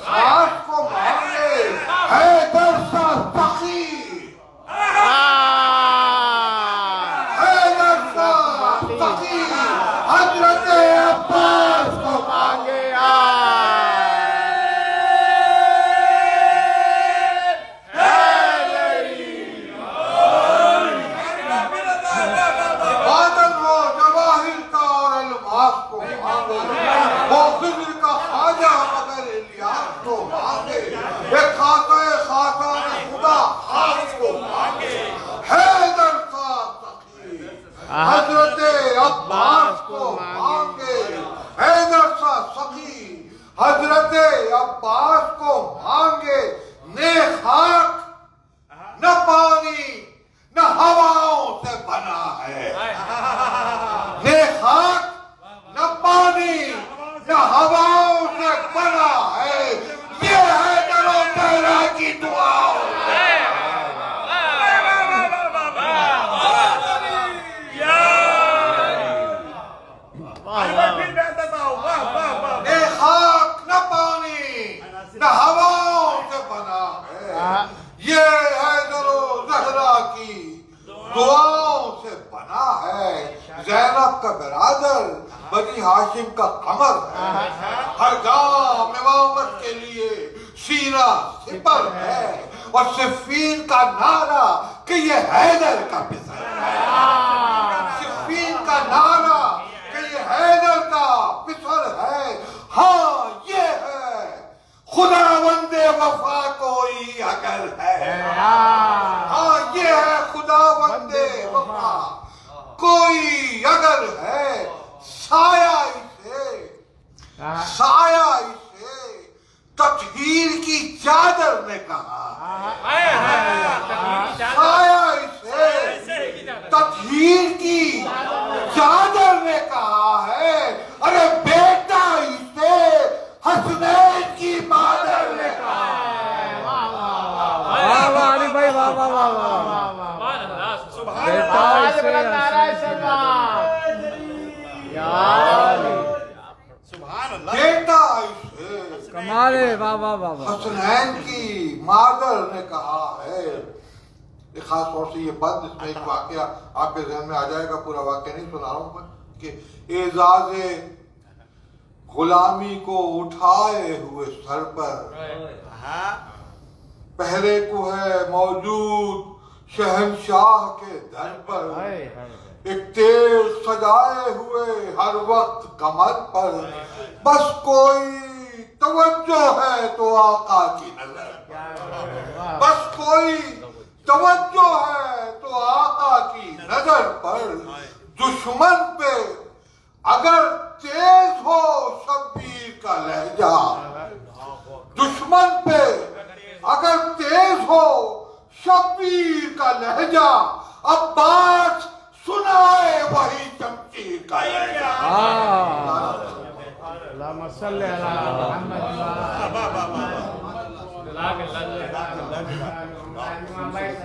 خاص کو مانگے حیدر سا سخی حیدر سا سخی حضرت عباس کو مانگے معدن ہو جواہر کا اور الماس کو مانگے وہ خضر کا خواجہ مگر الیاس کو مانگے ایک خاصہ خاصان خدا خاص کو مانگے حیدر سا سخی حضرت عباس کو مانگے حیدر سا سخی حضرت عباس کو مانگے نے خاک نہ پانی نہ ہواؤں سے بنا ہے نے خاک نہ پانی نہ ہواؤں سے بنا ہے یہ ہے درو تیرا کی دعاؤں نے خاک نہ پانی نہ ہواؤں سے بنا ہے یہ ہے درو زہرا کی دعاؤں سے بنا ہے زینب کا برادر بنی ہاشم کا قمر ہے ہر گام امامت کے لیے سینہ سپر ہے اور صفین کا نعرہ کہ یہ حیدر کا پسر ہے صفین کا نعرہ کہ یہ حیدر کا پسر ہے ہاں یہ ہے خداوند وفا کوئی اگر ہے ہاں یہ ہے خداوند وفا کوئی اگر ہے سایہ اسے تطہیر کی چادر نے کہا سایہ اسے تطہیر کی چادر نے کہا ہے ارے بیٹا اسے حسنین کی مادر نے کہا بیٹا اسے کمال ہے واہ واہ واہ واہ حسنین کی مادر نے کہا ہے ایک خاص طور سے یہ بند اس میں ایک واقعہ آپ کے ذہن میں آ جائے گا پورا واقعہ نہیں سنا رہا ہوں میں کہ اعزاز غلامی کو اٹھائے ہوئے سر پر پہلے کو ہے موجود شہنشاہ کے در پر ایک تیغ سجائے ہوئے ہر وقت کمر پر بس کوئی توجہ ہے تو آقا کی نظر بس کوئی توجہ ہے تو آقا کی نظر پر دشمن پہ اگر تیز ہو شبیر کا لہجہ دشمن پہ اگر تیز ہو شبیر کا لہجہ عباس سنائے وہی شمشیر کا لہجہ اللهم صل على محمد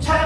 6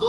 2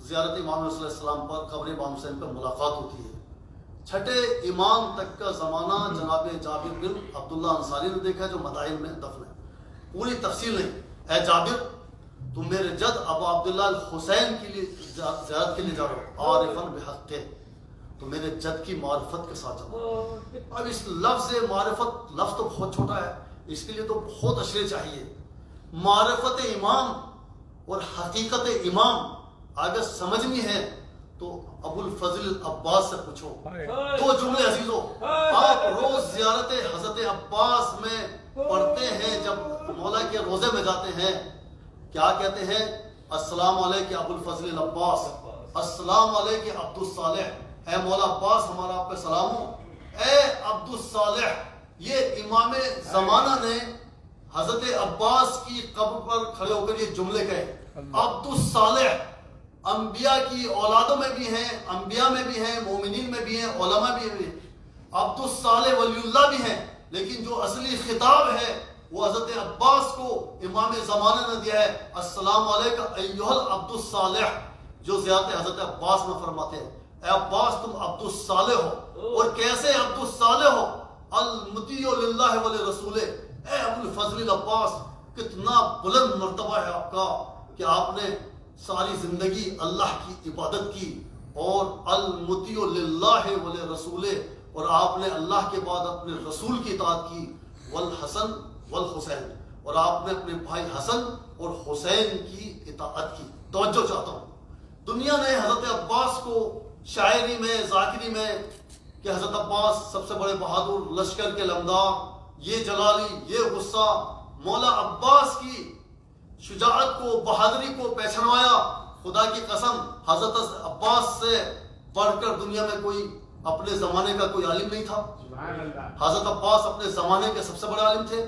زیارت امام حسین علیہ السلام پر، قبر امام حسین پر ملاقات ہوتی ہے۔ چھٹے امام تک کا زمانہ جناب جابر بن عبداللہ انصاری نے دیکھا جو مدائن میں دفن ہے۔ پوری تفصیل نہیں، اے جابر تم میرے جد ابو عبداللہ الحسین کے لیے زیارت کے لیے جا رہے ہو، عارفاً بحق کے، تو میرے جد کی معرفت کے ساتھ جانا۔ اب اس لفظ معرفت، لفظ تو بہت چھوٹا ہے، اس کے لیے تو بہت اشرے چاہیے۔ معرفت امام اور حقیقت امام اگر سمجھنی ہے تو ابو الفضل عباس سے پوچھو۔ دو جملے عزیزو، آپ روز زیارت حضرت عباس میں پڑھتے ہیں، جب مولا کے روزے میں جاتے ہیں کیا کہتے ہیں؟ السلام علیکم ابو الفضل العباس، السلام علیکم عبد الصالح، اے مولا عباس ہمارا آپ پہ سلام ہو۔ اے عبد الصالح، یہ امام زمانہ نے حضرت عباس کی قبر پر کھڑے ہو کر یہ جملے کہے۔ عبد الصالح انبیاء کی اولادوں میں بھی ہیں، انبیاء میں بھی ہیں، مومنین میں بھی ہیں، علماء بھی ہیں۔ عبد الصالح ولی اللہ بھی ہیں، لیکن جو اصلی خطاب ہے وہ حضرت عباس کو امام زمانہ نے دیا ہے۔ السلام علیکم ایھا العبد الصالح، جو زیارت حضرت عباس میں فرماتے ہیں اے عباس تم عبد الصالح ہو۔ اور کیسے عبد الصالح ہو؟ المطیع للہ ولرسولہ۔ اے ابو الفضل العباس، کتنا بلند مرتبہ ہے آپ کا کہ آپ نے ساری زندگی اللہ کی عبادت کی، اور المطیع للہ ولرسولہ، اور آپ نے اللہ کے بعد اپنے رسول کی اطاعت کی، والحسن والحسین، اور آپ نے اپنے بھائی حسن اور حسین کی اطاعت کی۔ توجہ چاہتا ہوں، دنیا نے حضرت عباس کو شاعری میں، ذاکری میں کہ حضرت عباس سب سے بڑے بہادر، لشکر کے لمدار، یہ جلالی، یہ غصہ، مولا عباس کی شجاعت کو، بہادری کو پہچانوایا۔ خدا کی قسم حضرت عباس سے بڑھ کر دنیا میں کوئی اپنے زمانے کا کوئی عالم نہیں تھا۔ حضرت عباس اپنے زمانے کے سب سے بڑے عالم تھے۔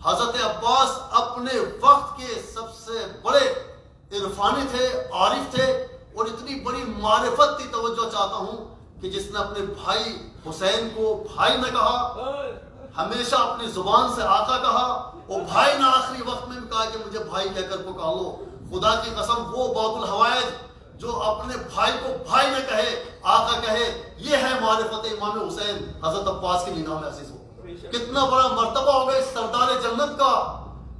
حضرت عباس اپنے وقت کے سب سے بڑے عرفانی تھے، عارف تھے، اور اتنی بڑی معرفت کی توجہ چاہتا ہوں کہ جس نے اپنے بھائی حسین کو بھائی نہ کہا، ہمیشہ اپنی زبان سے آقا کہا، اور بھائی نے آخری وقت میں بھی کہا کہ مجھے بھائی کہہ کر پکار لو۔ خدا کی قسم وہ باب الحوائج جو اپنے بھائی کو بھائی نہ کہے، آقا کہے، یہ ہے معرفت امام حسین حضرت عباس کی نگاہ میں عزیز ہو۔ کتنا بڑا مرتبہ ہوگا اس سردار جنت کا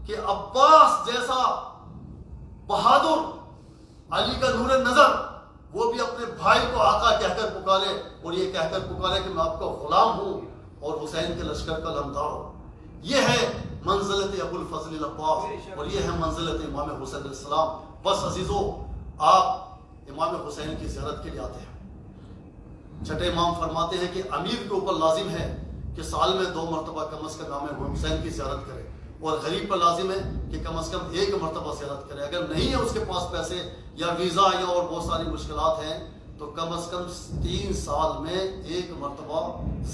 کہ عباس جیسا بہادر، علی کا نور نظر، وہ بھی اپنے بھائی کو آقا کہہ کر پکارے، اور یہ کہہ کر پکارے کہ میں آپ کا غلام ہوں اور حسین کے لشکر کا لمدار ہوں۔ یہ ہے منزلت ابو الفضل العباس، اور یہ ہے منزلت امام حسین علیہ السلام۔ بس عزیزو، آپ امام حسین کی زیارت کے لیے آتے ہیں۔ چھٹے امام فرماتے ہیں کہ امیر کے اوپر لازم ہے کہ سال میں 2 مرتبہ کم از کم امام حسین کی زیارت کرے، اور غریب پر لازم ہے کہ کم از کم 1 مرتبہ زیارت کرے۔ اگر نہیں ہے اس کے پاس پیسے یا ویزا یا اور بہت ساری مشکلات ہیں تو کم از کم 3 سال میں 1 مرتبہ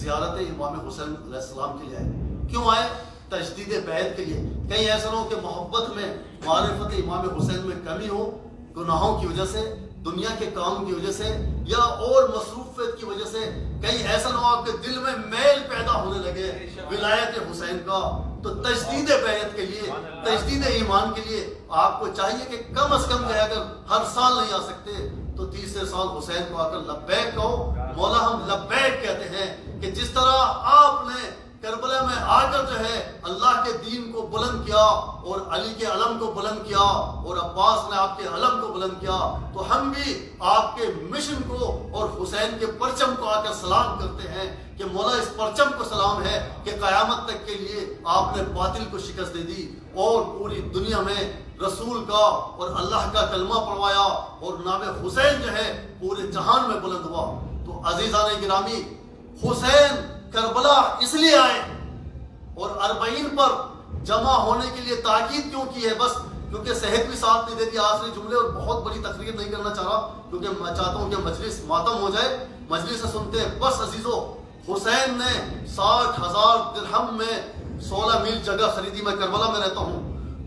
زیارت امام حسین علیہ السلام کے لیے آئے۔ کیوں آئے؟ تجدید بیعت کے لیے۔ کہیں ایسا نہ ہو کہ محبت میں، معرفت امام حسین میں کمی ہو، گناہوں کی وجہ سے، دنیا کے کام کی وجہ سے، یا اور مصروفیت کی وجہ سے، کہیں ایسا نہ ہو آپ کے دل میں میل پیدا ہونے لگے ولایت حسین کا۔ تو تجدید بیعت کے لیے، تجدید ایمان کے لیے آپ کو چاہیے کہ کم از کم جو ہے اگر ہر سال نہیں آ سکتے تو تیسرے سال حسین کو آ کر لبیک کہو۔ مولا ہم لبیک کہتے ہیں کہ جس طرح آپ نے کربلا میں آ کر جو ہے اللہ کے دین کو بلند کیا اور علی کے علم کو بلند کیا اور عباس نے آپ کے علم کو بلند کیا، تو ہم بھی آپ کے مشن کو اور حسین کے پرچم کو آ کر سلام کرتے ہیں کہ مولا اس پرچم کو سلام ہے کہ قیامت تک کے لیے آپ نے باطل کو شکست دے دی اور پوری دنیا میں رسول کا اور اللہ کا کلمہ پڑھوایا اور نام حسین جو ہے پورے جہان میں بلند ہوا۔ تو عزیزان گرامی، حسین کربلا اس لیے آئے اور 40 پر جمع ہونے کے لیے تاکید کیوں کی ہے؟ بس کیونکہ صحت بھی ساتھ نہیں دیتی آخری جملے، اور بہت بڑی تقریر نہیں کرنا چاہ رہا کیونکہ میں چاہتا ہوں کہ مجلس ماتم ہو جائے، مجلس سے سنتے ہیں۔ بس عزیزو، حسین نے 60,000 درہم میں 16 میل جگہ خریدی۔ میں کربلا میں رہتا ہوں،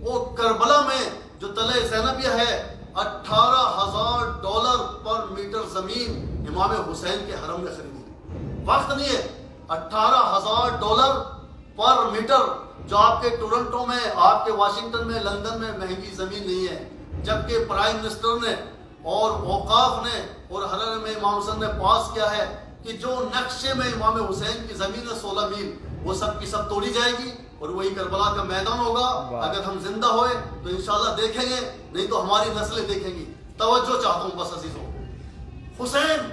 وہ کربلا میں جو تلہ زینبیہ ہے 18,000 پر میٹر زمین امام حسین کے حرم میں خریدی۔ وقت نہیں ہے، 18,000 پر میٹر، جو آپ کے ٹورنٹو میں، آپ کے واشنگٹن میں، لندن میں مہنگی زمین نہیں ہے۔ جبکہ پرائم منسٹر نے اور اوقاف نے اور حرم میں امام حسن نے پاس کیا ہے کہ جو نقشے میں امام حسین کی زمین ہے 16 میل وہ سب کی سب توڑی جائے گی اور وہی کربلا کا میدان ہوگا. اگر ہم زندہ ہوئے تو انشاءاللہ دیکھیں گے, نہیں تو ہماری نسلیں دیکھیں گی. توجہ چاہتا ہوں بس عزیزوں, حسین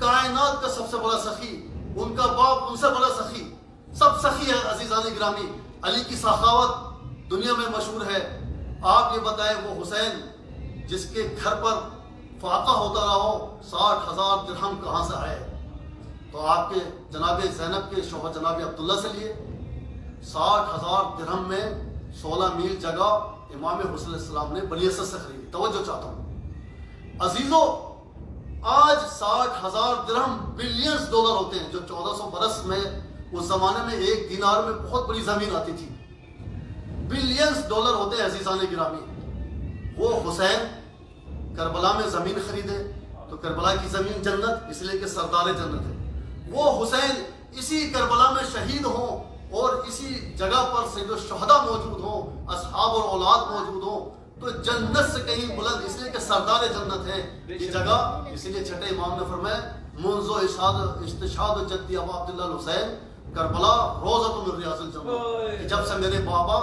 کائنات کا سب سے بڑا سخی, ان کا باپ ان سے بڑا سخی, سب سخی ہے عزیزان گرامی. علی کی سخاوت دنیا میں مشہور ہے. آپ یہ بتائیں وہ حسین جس کے گھر پر فاقہ ہوتا رہا ہو 60,000 درہم کہاں سے آئے؟ تو آپ کے جناب زینب کے شوہر جناب عبداللہ سے لیے. 60,000 درہم میں 16 میل جگہ امام حسین علیہ السلام نے بنی اسد سے خریدی. توجہ چاہتا ہوں عزیزوں, آج 60,000 درہم بلینز ڈالر ہوتے ہیں, جو 1400 برس میں اس زمانے میں ایک دینار میں بہت بڑی زمین آتی تھی. بلینز ڈالر ہوتے ہیں عزیزان گرامی. وہ حسین کربلا میں زمین خریدے تو کربلا کی زمین جنت, اس لیے کہ سردار جنت ہے. وہ حسین اسی کربلا میں شہید ہوں اور اسی جگہ پر سید الشہداء موجود ہوں, اصحاب اور اولاد موجود ہوں, تو جنت سے کہیں بلند, اس لیے کہ سردار جنت ہے یہ جگہ. اس لیے چھٹے امام نے فرمایا منذ استشہاد جدی ابا عبداللہ الحسین کربلا روضۃ من ریاض الجنہ, جب سے میرے بابا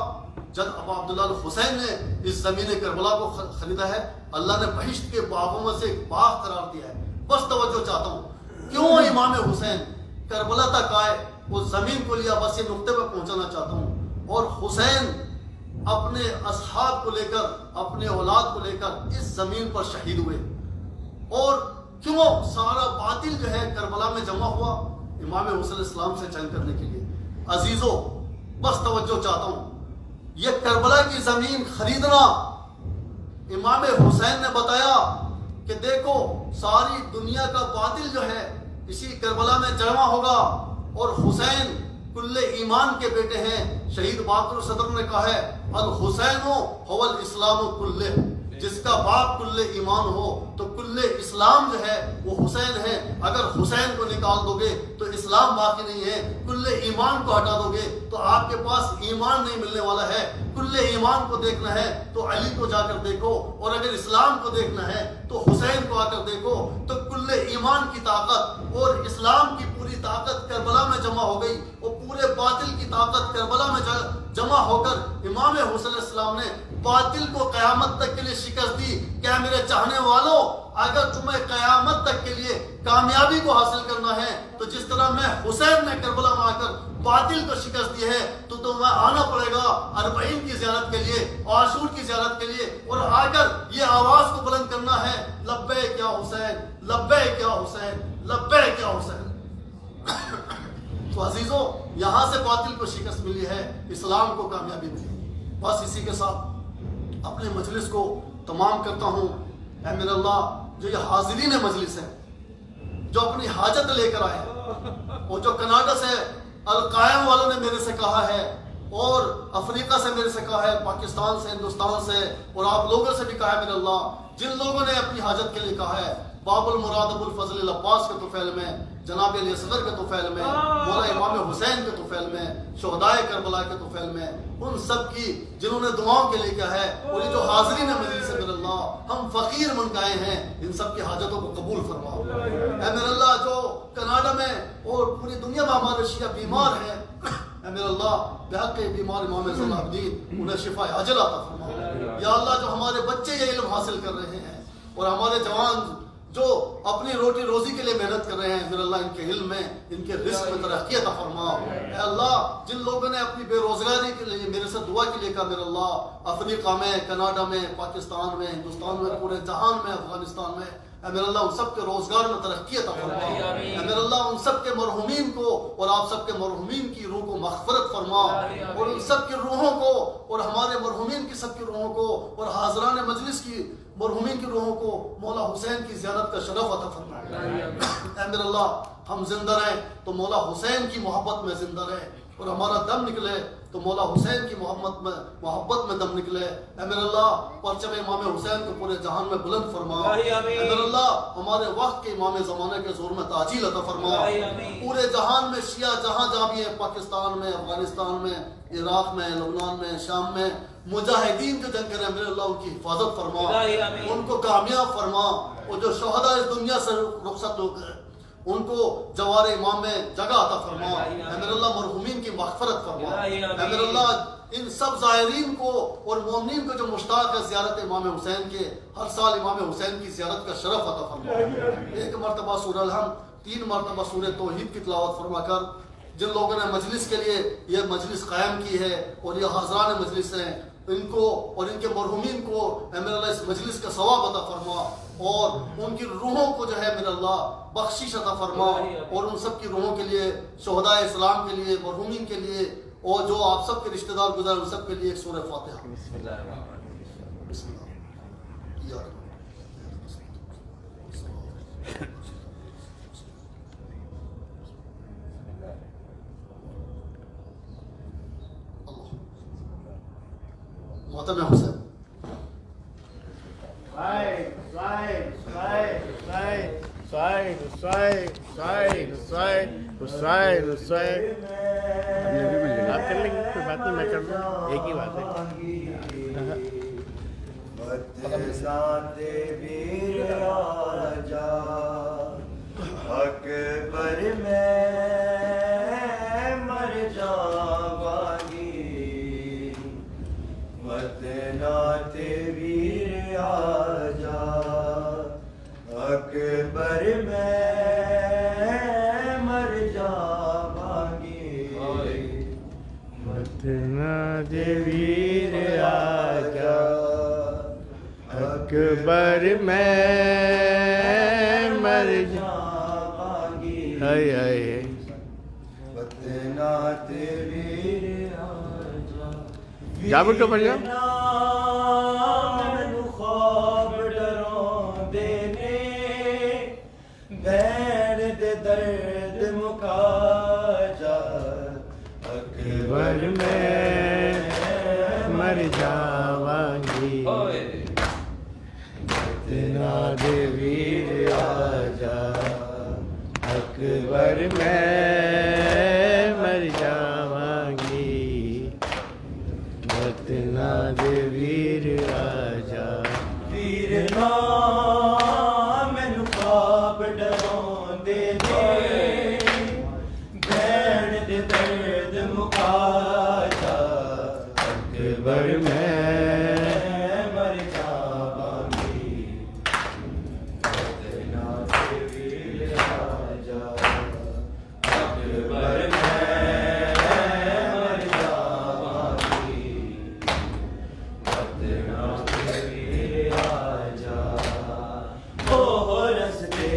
جد ابا عبداللہ الحسین نے اس زمین کربلا کو خریدا ہے, اللہ نے بہشت کے باغوں میں سے ایک باغ قرار دیا ہے. بس توجہ چاہتا ہوں کیوں امام حسین کربلا تک آئے, اس زمین کو لیا, بس یہ نقطے پہ پہنچانا چاہتا ہوں. اور حسین اپنے اصحاب کو لے کر, اپنے اولاد کو لے کر اس زمین پر شہید ہوئے. اور کیوں سارا باطل جو ہے کربلا میں جمع ہوا امام حسین علیہ السلام سے جنگ کرنے کے لیے. عزیزوں بس توجہ چاہتا ہوں, یہ کربلا کی زمین خریدنا امام حسین نے بتایا کہ دیکھو ساری دنیا کا باطل جو ہے اسی کربلا میں جمع ہوگا. اور حسین کل ایمان کے بیٹے ہیں. شہید باقر صدر نے کہا ہے الحسین هو الاسلام کلہ, جس کا باپ کل ایمان ہو تو کل اسلام جو ہے وہ حسین ہے. اگر حسین کو نکال دو گے تو اسلام باقی نہیں ہے, کل ایمان کو ہٹا دو گے تو آپ کے پاس ایمان نہیں ملنے والا ہے. کل ایمان کو دیکھنا ہے تو علی کو جا کر دیکھو, اور اگر اسلام کو دیکھنا ہے تو حسین کو آ کر دیکھو. تو کل ایمان کی طاقت اور اسلام کی پوری طاقت کربلا میں جمع ہو گئی, اور پورے باطل کی طاقت کربلا میں جمع ہو کر امام حسین علیہ السلام نے باطل کو قیامت تک کے لیے شکست دی. کیا میرے چاہنے والوں, اگر تمہیں قیامت تک کے لیے کامیابی کو حاصل کرنا ہے تو جس طرح میں حسین نے کربلا میں آ کر باطل کو شکست دی ہے تو تمہیں آنا پڑے گا 40 کی زیارت کے لیے, عاشور کی زیارت کے لیے, اور آ کر یہ آواز کو بلند کرنا ہے لبیک یا حسین, لبیک یا حسین, لبیک یا حسین. تو عزیزوں یہاں سے باطل کو شکست ملی ہے, اسلام کو کامیابی ملی. بس اسی کے ساتھ اپنے مجلس کو تمام کرتا ہوں. اے میرے اللہ, جو یہ حاضرین مجلس ہیں جو اپنی حاجت لے کر آئے, اور جو کینیڈا سے القائم والوں نے میرے سے کہا ہے, اور افریقہ سے میرے سے کہا ہے, پاکستان سے, ہندوستان سے, اور آپ لوگوں سے بھی کہا ہے میرے اللہ, جن لوگوں نے اپنی حاجت کے لیے کہا ہے, باب المراد ابو الفضل العباس کے طفیل میں, جناب علی اصغر کے طفیل میں, مولا امام حسین کے طفیل میں, شہدائے کربلا کے طفیل میں, ان سب کی جنہوں نے دعاؤں کے لیے کیا ہے, اور یہ جو حاضرین مجلس ہے میرے اللہ, ہم فقیر منگائے ہیں, ان سب کی حاجتوں کو قبول فرماؤ. اے میرے اللہ, جو کینیڈا میں اور پوری دنیا میں ہمارے شیعہ بیمار ہیں, اے میرے اللہ بحق بیمار امام زین العابدین انہیں شفا عاجلہ عطا فرماؤ. یا اللہ, جو ہمارے بچے یہ علم حاصل کر رہے ہیں اور ہمارے جوان جو اپنی روٹی روزی کے لیے محنت کر رہے ہیں, میرے اللہ ان کے علم میں, ان کے رزق میں ترقی عطا فرماؤ. اے اللہ, جن لوگوں نے اپنی بے روزگاری کے لیے میرے سے دعا کے لیے کہا میرے اللہ, افریقہ میں, کینیڈا میں, پاکستان میں, ہندوستان میں, پورے جہان میں, افغانستان میں, اے میرے اللہ ان سب کے روزگار میں ترقی عطا فرماؤ. اے میرے اللہ ان سب کے مرحومین کو اور آپ سب کے مرحومین کی روح کو مغفرت فرماؤ, اور ان سب کی روحوں کو اور ہمارے مرحومین کی سب کی روحوں کو اور حاضران مجلس کی مرحومین کی روحوں کو مولا حسین کی زیارت کا شرف عطا فرماؤ. اے میرے اللہ, ہم زندہ رہیں تو مولا حسین کی محبت میں زندہ رہیں, اور ہمارا دم نکلے تو مولا حسین کی محبت میں دم نکلے. اے میرے اللہ, پرچم امام حسین کو پورے جہان میں بلند فرما. اے میرے اللہ, ہمارے وقت کے امام زمانے کے زور میں تعجیل عطا فرما. پورے جہان میں شیعہ جہاں جہاں بھی ہیں, پاکستان میں, افغانستان میں, عراق میں, لبنان میں, شام میں, مجاہدین جو جنگ کریں میرے اللہ ان کی حفاظت فرما، ان کو کامیاب فرما، اور جو شہداء اس دنیا سے رخصت ہو گئے ان کو جوار امام میں جگہ عطا فرما، اے میرے اللہ مرحومین کی مغفرت فرما، اے میرے اللہ ان سب زائرین کو اور مومنین کو جو مشتاق ہے زیارت امام حسین کے، ہر سال امام حسین کی زیارت کا شرف عطا فرما، ایک مرتبہ سورہ الحمد، 3 مرتبہ سورہ توحید کی تلاوت فرما کر جن لوگوں نے مجلس کے لیے یہ مجلس قائم کی ہے اور یہ حاضران مجلس ہیں ان کو اور ان کے مرحومین کو اے میرے اللہ اس مجلس کا ثواب عطا فرما، اور ان کی روحوں کو جو ہے میرے اللہ بخشش عطا فرما، اور ان سب کی روحوں کے لیے، شہداء اسلام کے لیے، مرحومین کے لیے، اور جو آپ سب کے رشتہ دار گزارے ان سب کے لیے ایک سورہ فاتحہ۔ بسم اللہ۔ محترم حسین آپ کر لیں گے، کوئی بات نہیں، میں کر دوں، ایک ہی بات ہے۔ اکبر میں مر جاواں گی، وطنات ویر آجا، اکبر میں مر جاواں گی، وطنات ویر آجا، اکبر میں مر جاواں گی، ہائے ہائے وطنات ویر آجا، جا بیٹھو پڑھ جاؤ۔ مینو خواب ڈروں دینے، بین دے درد مکا جا، اکبر میں مر جاواں گی، وطنات ویر آجا، اکبر میں مر جاواں گی، وطنات ویر آجا، ویر نام مینو خواب ڈروں دے دے، بین دے درد مکا جا، اکبر میں مر جاواں گی، وطنات ویر آجا، اکبر میں مر جاواں گی، وطنات ویر آجا، اوہ رستے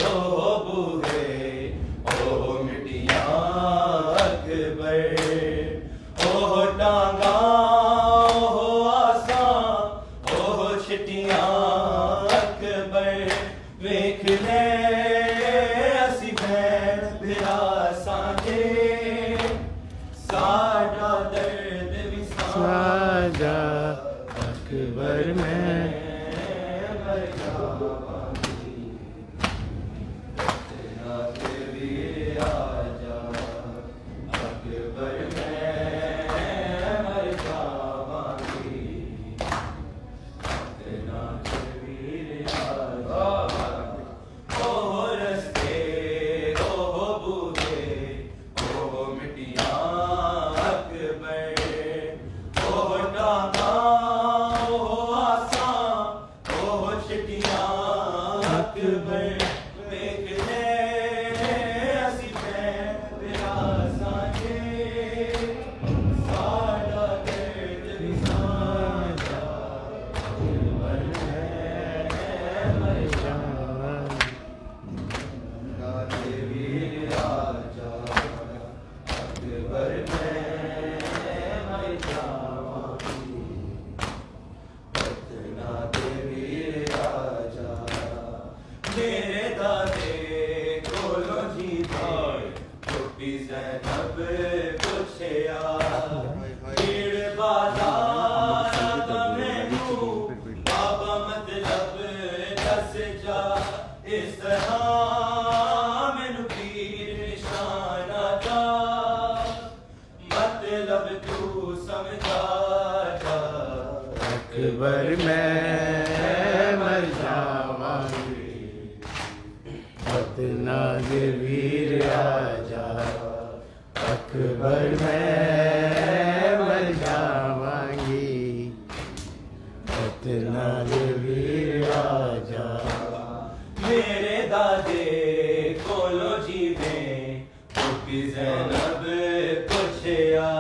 اوہ بوہے اوہ مٹیاں اکبر، اوہ ٹانگاں اوہ آساں اوہ چھٹیاں اکبر، ویکھ لے اسی بھین بھرا سانجے، ساڈا درد بھی ساجا، اکبر میں مر جاواں گی، وطنات ویر آجا، اکبر میں مر جاواں گی، وطنات ویر آجا، اوہ رستے اوہ بوہے اوہ مٹیاں اکبر، اوہ ٹانگاں اوہ آساں اوہ چھٹیاں اکبر، ویکھ لے اسی بین بھرا سانجے، ساڈا درد بھی سانجا، اکبر میں مر جاواں گی، وطنات ویر آجا، اکبر میں مر جاواں گی، وطنات ویر آجا، میرے دادے کولوں جی دھاڑ چھوٹی زینب پوچھیا، بھیڑ بازار دا مینوں بابا مطلب دس جا، اس طرح مینوں پیر نشانہ دا، مطلب تو سمجھا اکبر میں مر جاواں اتنا ویر آجا اکبر میں مر جاواں گی اتنا ویر آجا میرے دادے کولو جی میں بی زینب پوچھیا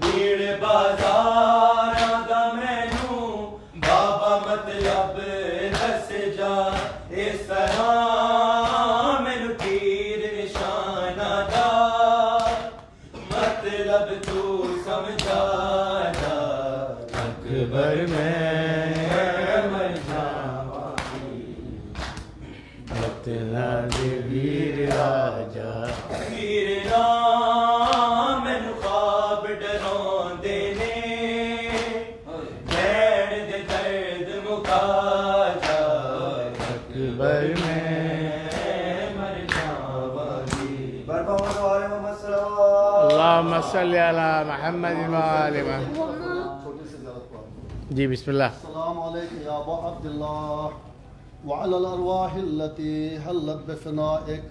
بھیڑ بازار دا مینوں بابا مطلب دس جا اس طرح مینوں تیر نشانہ دا مطلب تو سمجھا جا اکبر میں مر جاواں اتنا ویر آجا ویر نام مینوں خواب ڈراوندے نے بھیڑ دے درد مکا جا اکبر میں مر جاواں گی اللہم صلی علی محمد وآل محمد چھوٹی سی زیارت پڑھ. جی بسم اللہ السلام علیکم یا ابا عبد اللہ وعلى الأرواح التي حلت بفنائك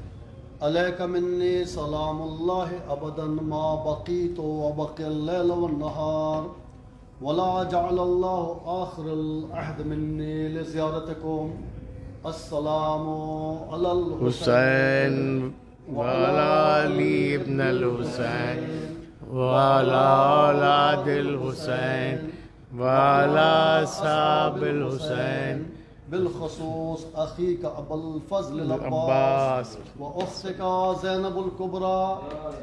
عليك مني سلام الله أبدا ما بقيت وبقي الليل والنهار ولا جعل الله آخر العهد مني لزيارتكم. السلام على حسین وعلى علی ابن الحسین وعلى اولاد الحسین وعلى اصحاب الحسین بالخصوص أخيك أبا الفضل العباس العباس وأختك زينب الكبرى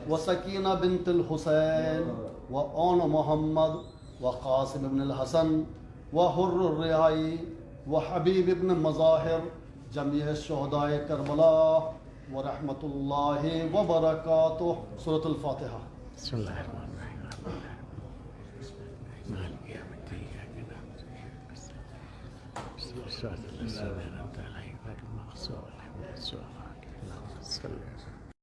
وسكينة بنت الحسين وأنا محمد وقاسم بن الحسن وحر الرعي وحبيب بن مظاهر جميع الشهداء كربلاء ورحمة الله وبركاته. سورة الفاتحة. بسم اللہ الرحمن الرحیم مالک یوم الدین إياك نعبد وإياك نستعين صراط الذين أنعمت عليهم غير المغضوب عليهم ولا الضالين. اللهم صل على